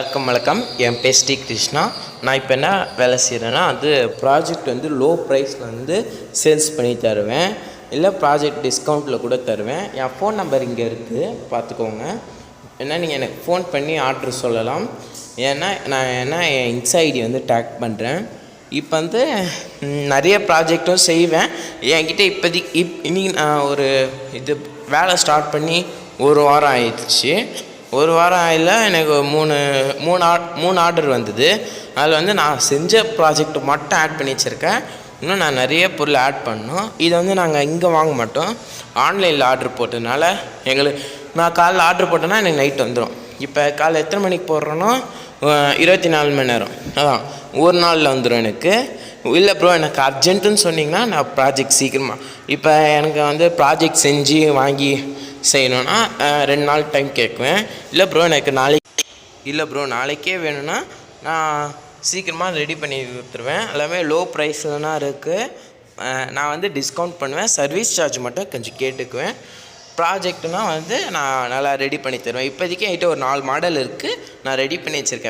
வணக்கம் என் பேர் ஸ்ரீ கிருஷ்ணா. நான் இப்போ என்ன வேலை செய்கிறேன்னா ப்ராஜெக்ட் லோ ப்ரைஸில் சேல்ஸ் பண்ணி தருவேன், இல்லை ப்ராஜெக்ட் டிஸ்கவுண்ட்டில் கூட தருவேன். என் ஃபோன் நம்பர் இங்கே இருக்குது, பார்த்துக்கோங்க. ஏன்னா நீங்கள் எனக்கு ஃபோன் பண்ணி ஆர்டர் சொல்லலாம். ஏன்னா நான் என் இன்ஸ்டா ஐடி டேக் பண்ணுறேன். இப்போ நிறைய ப்ராஜெக்டும் செய்வேன். என்கிட்ட இன்னைக்கு நான் வேலை ஸ்டார்ட் பண்ணி ஒரு வாரம் ஆயிடுச்சு. ஒரு வாரம் ஆயில எனக்கு மூணு ஆர்டர் வந்தது. அதில் நான் செஞ்ச ப்ராஜெக்ட் மட்டும் ஆட் பண்ணி வச்சுருக்கேன். இன்னும் நான் நிறைய பொருள் ஆட் பண்ணோம். இதை நாங்கள் இங்கே வாங்க மாட்டோம், ஆன்லைனில் ஆர்டர் போட்டதுனால நான் காலைல ஆர்டர் போட்டேன்னா எனக்கு நைட் வந்துடும். இப்போ காலைல எத்தனை மணிக்கு போடுறேனோ 24 மணி நேரம், அதான் ஒரு நாளில் வந்துடும் எனக்கு. இல்லை ப்ரோ எனக்கு அர்ஜென்ட்டுன்னு சொன்னிங்கன்னா நான் ப்ராஜெக்ட் சீக்கிரமாக, இப்போ எனக்கு ப்ராஜெக்ட் செஞ்சு வாங்கி செய்யணுன்னா 2 நாள் டைம் கேட்குவேன். இல்லை ப்ரோ நாளைக்கே வேணும்னா நான் சீக்கிரமாக ரெடி பண்ணி கொடுத்துருவேன். எல்லாமே லோ ப்ரைஸ்லனா இருக்குது. நான் டிஸ்கவுண்ட் பண்ணுவேன். சர்வீஸ் சார்ஜ் மட்டும் கொஞ்சம் கேட்டுக்குவேன். ப்ராஜெக்ட்னால் நான் நல்லா ரெடி பண்ணி தருவேன். இப்போதைக்கு என்கிட்ட ஒரு 4 மாடல் இருக்குது, நான் ரெடி பண்ணி வச்சுருக்கேன்.